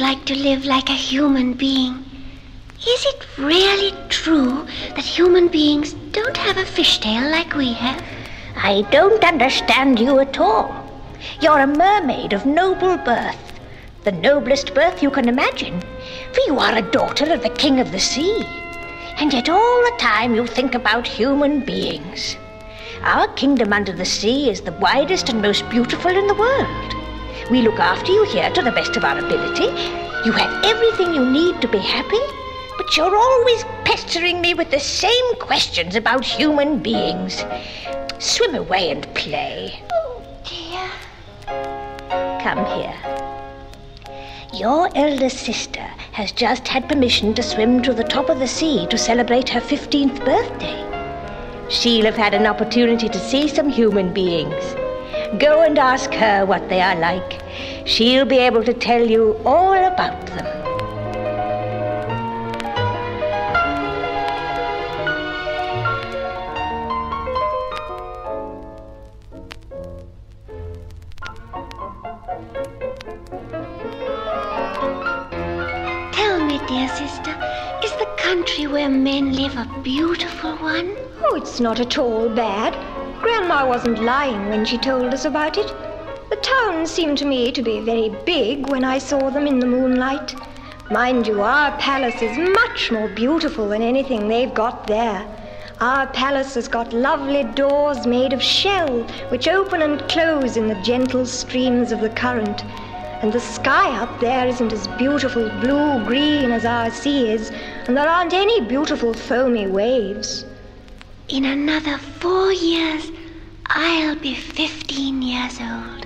like to live like a human being. Is it really true that human beings don't have a fishtail like we have? I don't understand you at all. You're a mermaid of noble birth. The noblest birth you can imagine, for you are a daughter of the King of the Sea. And yet all the time you think about human beings. Our kingdom under the sea is the widest and most beautiful in the world. We look after you here to the best of our ability. You have everything you need to be happy, but you're always pestering me with the same questions about human beings. Swim away and play. Oh, dear. Come here. Your elder sister has just had permission to swim to the top of the sea to celebrate her 15th birthday. She'll have had an opportunity to see some human beings. Go and ask her what they are like. She'll be able to tell you all about them. Dear sister, is the country where men live a beautiful one? Oh, it's not at all bad. Grandma wasn't lying when she told us about it. The towns seemed to me to be very big when I saw them in the moonlight. Mind you, our palace is much more beautiful than anything they've got there. Our palace has got lovely doors made of shell, which open and close in the gentle streams of the current. And the sky up there isn't as beautiful blue-green as our sea is, and there aren't any beautiful foamy waves. In another 4 years, I'll be 15 years old.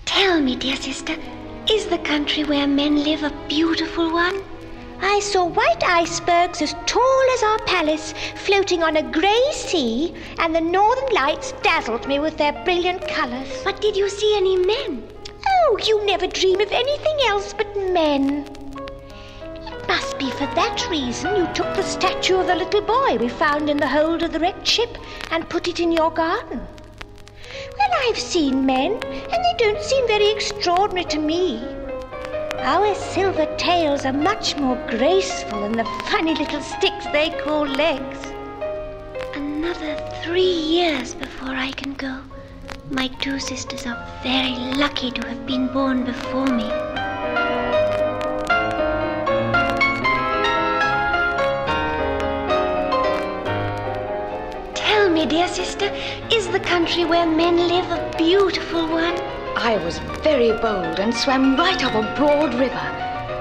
Tell me, dear sister, is the country where men live a beautiful one? I saw white icebergs as tall as our palace floating on a grey sea, and the northern lights dazzled me with their brilliant colours. But did you see any men? Oh, you never dream of anything else but men. It must be for that reason you took the statue of the little boy we found in the hold of the wrecked ship and put it in your garden. Well, I've seen men, and they don't seem very extraordinary to me. Our silver tails are much more graceful than the funny little sticks they call legs. Another 3 years before I can go. My 2 sisters are very lucky to have been born before me. Tell me, dear sister, is the country where men live a beautiful one? I was very bold and swam right up a broad river.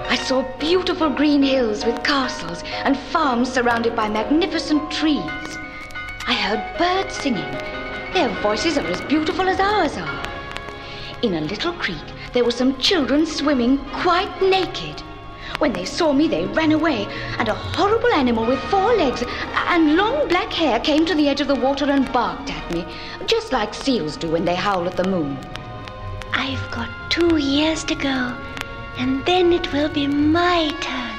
I saw beautiful green hills with castles and farms surrounded by magnificent trees. I heard birds singing. Their voices are as beautiful as ours are. In a little creek, there were some children swimming quite naked. When they saw me, they ran away, and a horrible animal with 4 legs and long black hair came to the edge of the water and barked at me, just like seals do when they howl at the moon. I've got 2 years to go, and then it will be my turn.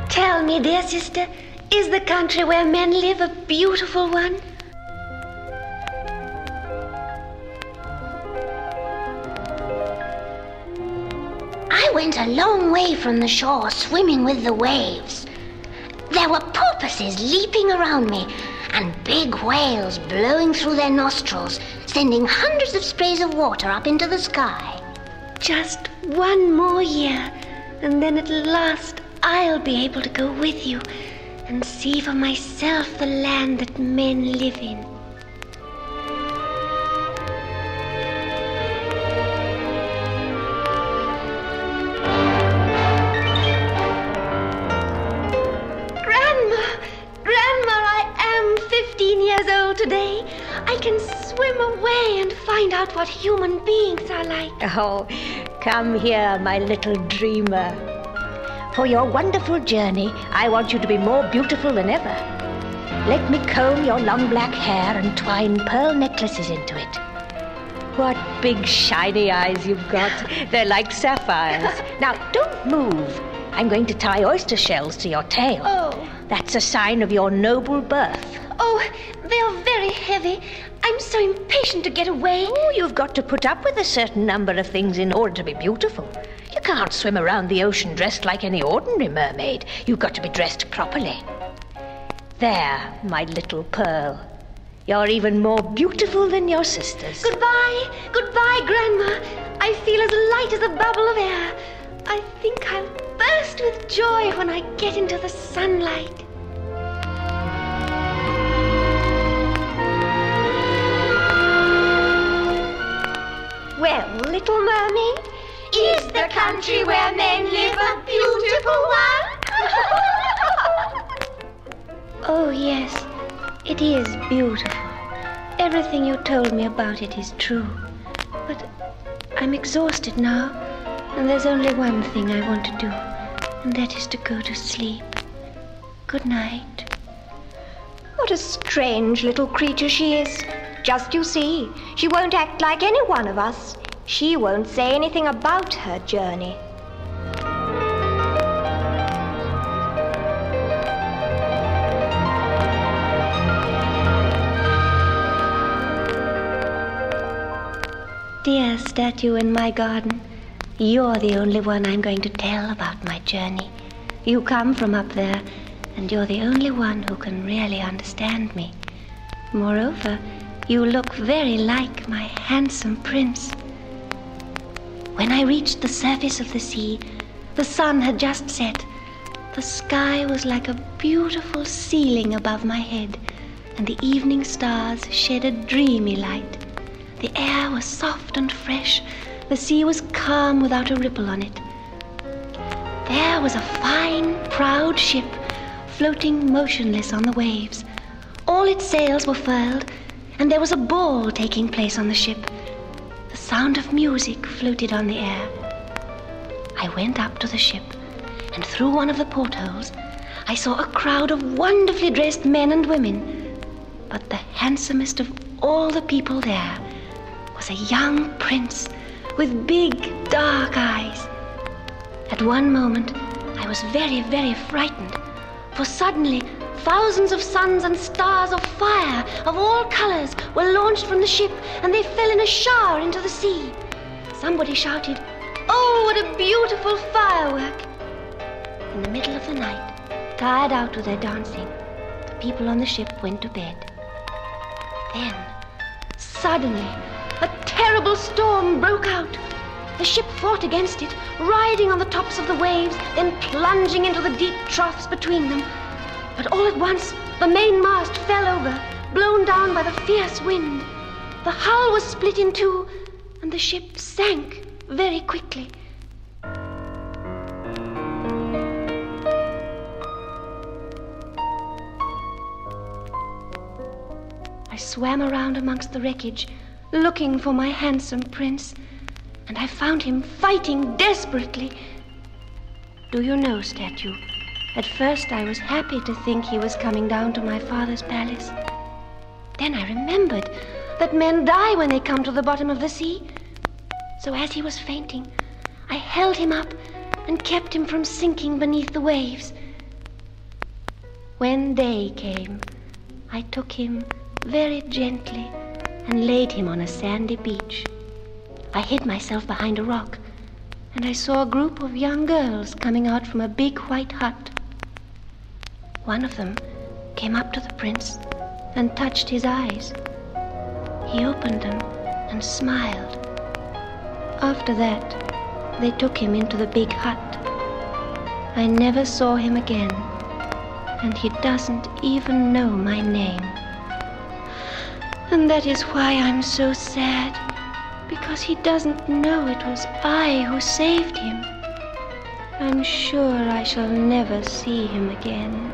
Tell me, dear sister, is the country where men live a beautiful one? I went a long way from the shore, swimming with the waves. There were porpoises leaping around me, and big whales blowing through their nostrils, sending hundreds of sprays of water up into the sky. Just 1 more year, and then at last I'll be able to go with you and see for myself the land that men live in. Today, I can swim away and find out what human beings are like. Oh, come here, my little dreamer. For your wonderful journey, I want you to be more beautiful than ever. Let me comb your long black hair and twine pearl necklaces into it. What big shiny eyes you've got. They're like sapphires. Now, don't move. I'm going to tie oyster shells to your tail. Oh. That's a sign of your noble birth. Oh, they are very heavy. I'm so impatient to get away. Oh, you've got to put up with a certain number of things in order to be beautiful. You can't swim around the ocean dressed like any ordinary mermaid. You've got to be dressed properly. There, my little pearl. You're even more beautiful than your sisters. Goodbye, goodbye, Grandma. I feel as light as a bubble of air. I think I'll burst with joy when I get into the sunlight. Well, little mermaid, Is the country where men live a beautiful one? Oh, yes, it is beautiful. Everything you told me about it is true. But I'm exhausted now, and there's only one thing I want to do, and that is to go to sleep. Good night. what a strange little creature she is. Just you see, she won't act like any one of us. She won't say anything about her journey. Dear statue in my garden, you're the only one I'm going to tell about my journey. You come from up there, and you're the only one who can really understand me. Moreover, you look very like my handsome prince. When I reached the surface of the sea, the sun had just set. The sky was like a beautiful ceiling above my head, and the evening stars shed a dreamy light. The air was soft and fresh. The sea was calm without a ripple on it. There was a fine, proud ship floating motionless on the waves. All its sails were furled, and there was a ball taking place on the ship. The sound of music floated on the air. I went up to the ship, and through one of the portholes, I saw a crowd of wonderfully dressed men and women. But the handsomest of all the people there was a young prince with big, dark eyes. At one moment, I was very, very frightened, for suddenly thousands of suns and stars of fire of all colors were launched from the ship, and they fell in a shower into the sea. Somebody shouted, "Oh, what a beautiful firework!" In the middle of the night, tired out with their dancing, the people on the ship went to bed. Then, suddenly, a terrible storm broke out. The ship fought against it, riding on the tops of the waves, then plunging into the deep troughs between them. But all at once, the mainmast fell over, blown down by the fierce wind. The hull was split in two, and the ship sank very quickly. I swam around amongst the wreckage, looking for my handsome prince, and I found him fighting desperately. Do you know, statue, at first I was happy to think he was coming down to my father's palace. Then I remembered that men die when they come to the bottom of the sea. So as he was fainting, I held him up and kept him from sinking beneath the waves. When day came, I took him very gently and laid him on a sandy beach. I hid myself behind a rock, and I saw a group of young girls coming out from a big white hut. One of them came up to the prince and touched his eyes. He opened them and smiled. After that, they took him into the big hut. I never saw him again, and he doesn't even know my name. And that is why I'm so sad, because he doesn't know it was I who saved him. I'm sure I shall never see him again.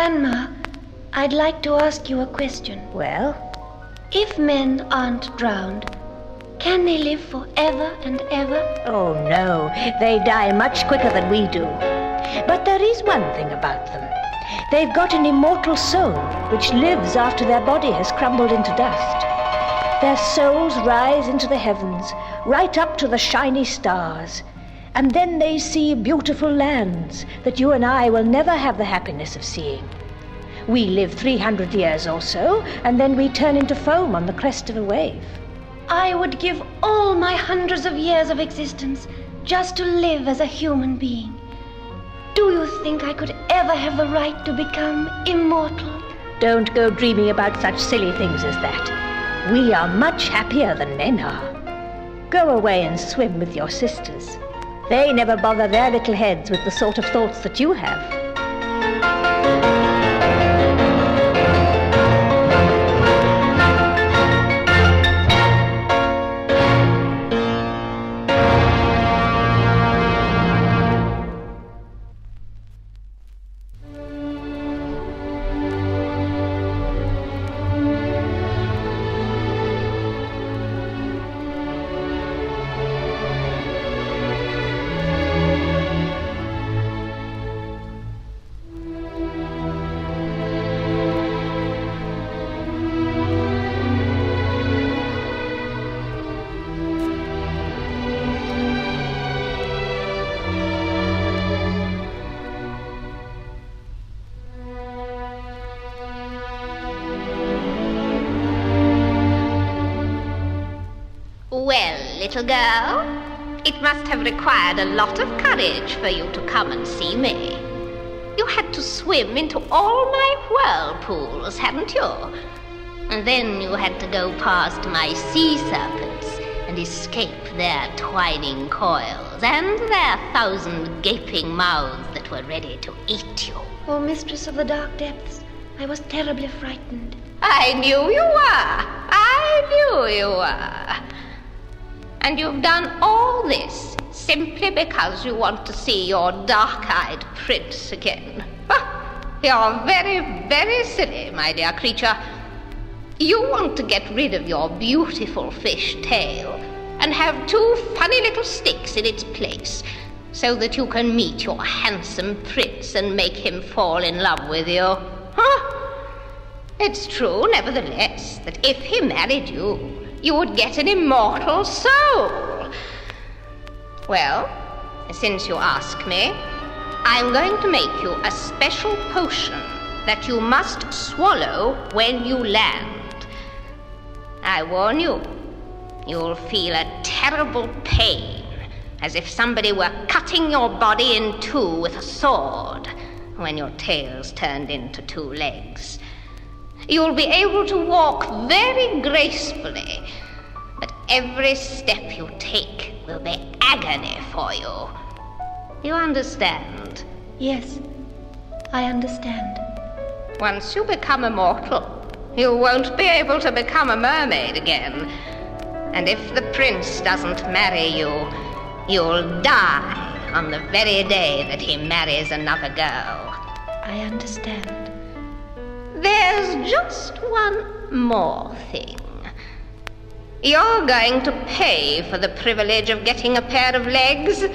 Grandma, I'd like to ask you a question. Well, If men aren't drowned, can they live forever and ever? oh no, they die much quicker than we do. But there is one thing about them. They've got an immortal soul which lives after their body has crumbled into dust. Their souls rise into the heavens, right up to the shiny stars, and then they see beautiful lands that you and I will never have the happiness of seeing. We live 300 years or so, and then we turn into foam on the crest of a wave. I would give all my hundreds of years of existence just to live as a human being. Do you think I could ever have the right to become immortal? Don't go dreaming about such silly things as that. We are much happier than men are. Go away and swim with your sisters. They never bother their little heads with the sort of thoughts that you have. Well, little girl, it must have required a lot of courage for you to come and see me. You had to swim into all my whirlpools, hadn't you? And then you had to go past my sea serpents and escape their twining coils and their 1,000 gaping mouths that were ready to eat you. Oh, Mistress of the Dark Depths, I was terribly frightened. I knew you were. I knew you were. And you've done all this simply because you want to see your dark-eyed prince again. You're very, very silly, my dear creature. You want to get rid of your beautiful fish tail and have 2 funny little sticks in its place so that you can meet your handsome prince and make him fall in love with you. It's true, nevertheless, that if he married you, you would get an immortal soul. Well, since you ask me, I'm going to make you a special potion that you must swallow when you land. I warn you, you'll feel a terrible pain, as if somebody were cutting your body in 2 with a sword when your tail's turned into 2 legs. You'll be able to walk very gracefully, but every step you take will be agony for you. You understand? Yes, I understand. Once you become immortal, you won't be able to become a mermaid again. And if the prince doesn't marry you, you'll die on the very day that he marries another girl. I understand. There's just one more thing. You're going to pay for the privilege of getting a pair of legs.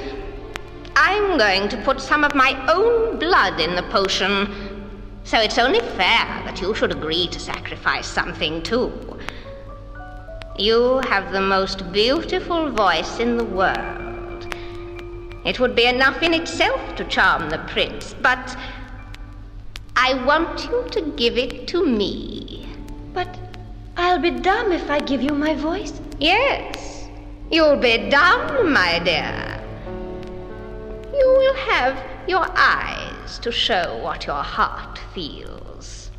I'm going to put some of my own blood in the potion, so it's only fair that you should agree to sacrifice something too. You have the most beautiful voice in the world. It would be enough in itself to charm the prince, but I want you to give it to me. But I'll be dumb if I give you my voice. Yes, you'll be dumb, my dear. You will have your eyes to show what your heart feels.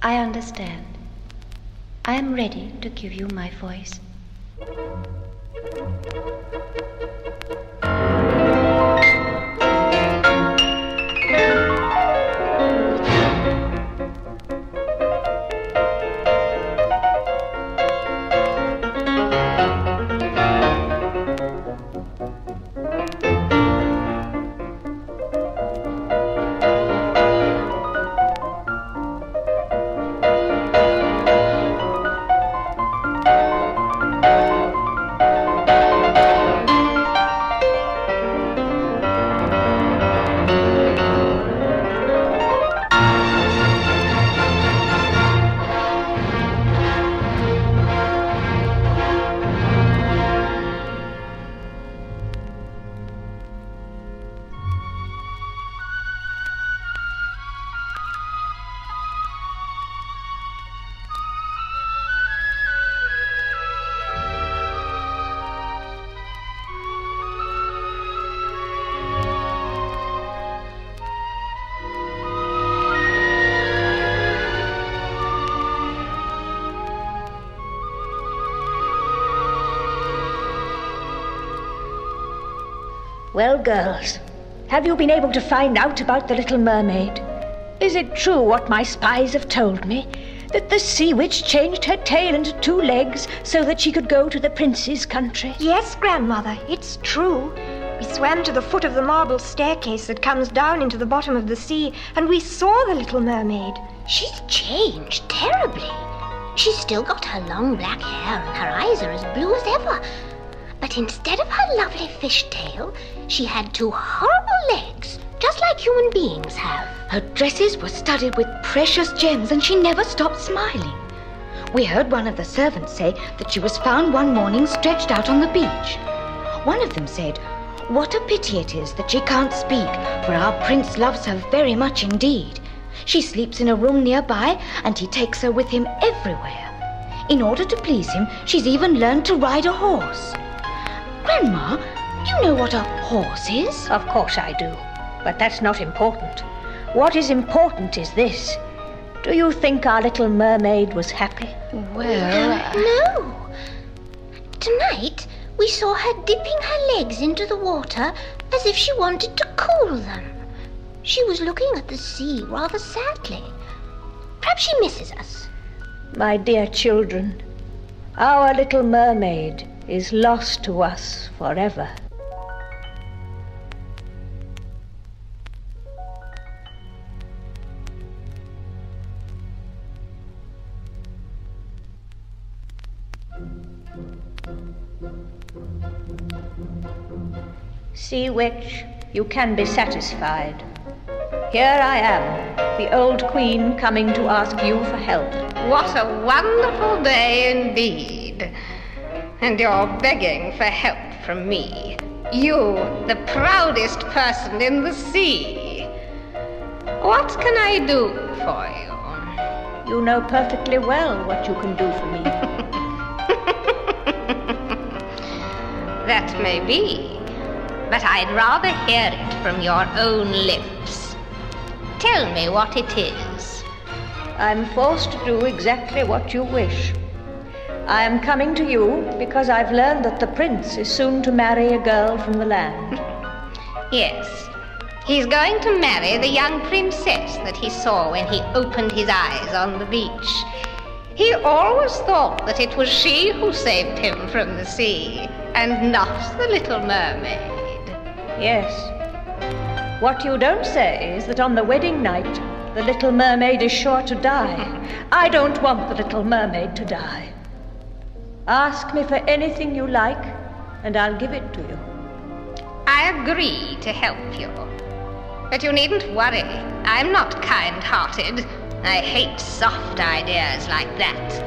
I understand. I am ready to give you my voice. Well, girls, have you been able to find out about the little mermaid? Is it true what my spies have told me? That the sea witch changed her tail into 2 legs so that she could go to the prince's country? Yes, Grandmother, it's true. We swam to the foot of the marble staircase that comes down into the bottom of the sea, and we saw the little mermaid. She's changed terribly. She's still got her long black hair and her eyes are as blue as ever. But instead of her lovely fish tail, she had 2 horrible legs, just like human beings have. Her dresses were studded with precious gems and she never stopped smiling. We heard one of the servants say that she was found one morning stretched out on the beach. One of them said, "What a pity it is that she can't speak, for our prince loves her very much indeed. She sleeps in a room nearby and he takes her with him everywhere. In order to please him, she's even learned to ride a horse." Grandma, do you know what a horse is? Of course I do, but that's not important. What is important is this. Do you think our little mermaid was happy? Well, No. Tonight, we saw her dipping her legs into the water as if she wanted to cool them. She was looking at the sea rather sadly. Perhaps she misses us. My dear children, our little mermaid is lost to us forever. Sea witch, you can be satisfied. Here I am, the old queen, coming to ask you for help. What a wonderful day indeed. And you're begging for help from me. You, the proudest person in the sea. What can I do for you? You know perfectly well what you can do for me. That may be, but I'd rather hear it from your own lips. Tell me what it is. I'm forced to do exactly what you wish. I am coming to you because I've learned that the prince is soon to marry a girl from the land. Yes, he's going to marry the young princess that he saw when he opened his eyes on the beach. He always thought that it was she who saved him from the sea, and not the little mermaid. Yes. What you don't say is that on the wedding night, the little mermaid is sure to die. I don't want the little mermaid to die. Ask me for anything you like, and I'll give it to you. I agree to help you. But you needn't worry. I'm not kind-hearted. I hate soft ideas like that.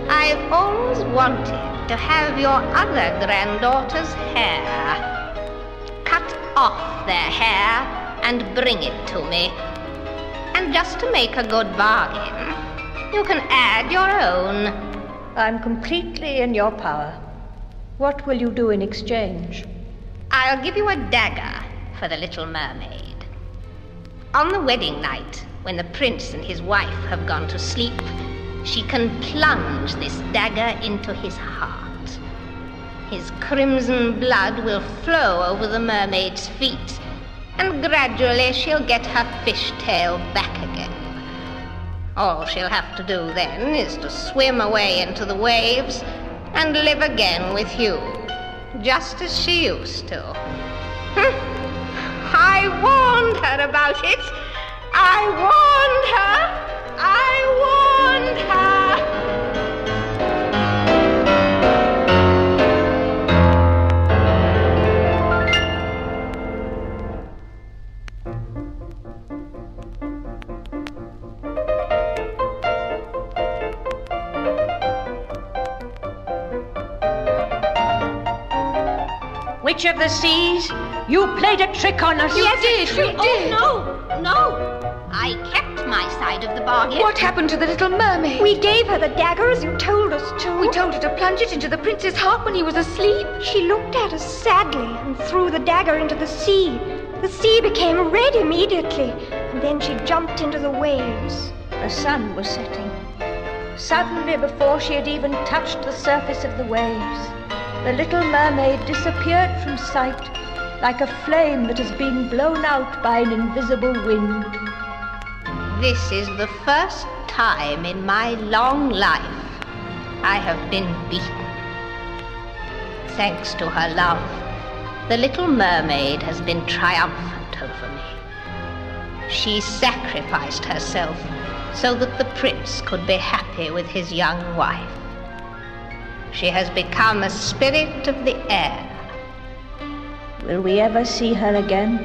I've always wanted to have your other granddaughter's hair. Cut off their hair and bring it to me. And just to make a good bargain, you can add your own. I'm completely in your power. What will you do in exchange? I'll give you a dagger for the little mermaid. On the wedding night, when the prince and his wife have gone to sleep, she can plunge this dagger into his heart. His crimson blood will flow over the mermaid's feet, and gradually she'll get her fish tail back again. All she'll have to do then is to swim away into the waves and live again with you, just as she used to. I warned her about it. I warned her. I warned her. Witch of the Seas, you played a trick on us. You did. Oh, no. I kept my side of the bargain. what happened to the little mermaid? We gave her the dagger as you told us to. We told her to plunge it into the prince's heart when he was asleep. She looked at us sadly and threw the dagger into the sea. The sea became red immediately, and then she jumped into the waves. The sun was setting. Suddenly, before she had even touched the surface of the waves, The little mermaid disappeared from sight like a flame that has been blown out by an invisible wind. This is the first time in my long life I have been beaten. Thanks to her love, the little mermaid has been triumphant over me. She sacrificed herself so that the prince could be happy with his young wife. She has become a spirit of the air. Will we ever see her again?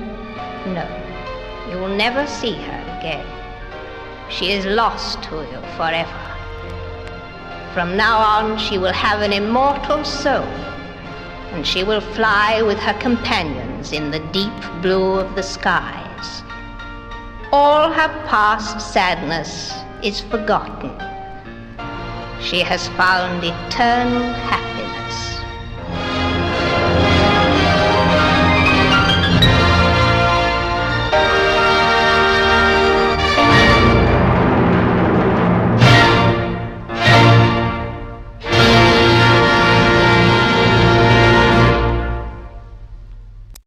No, you will never see her again. She is lost to you forever. From now on, she will have an immortal soul, and she will fly with her companions in the deep blue of the skies. All her past sadness is forgotten. She has found eternal happiness.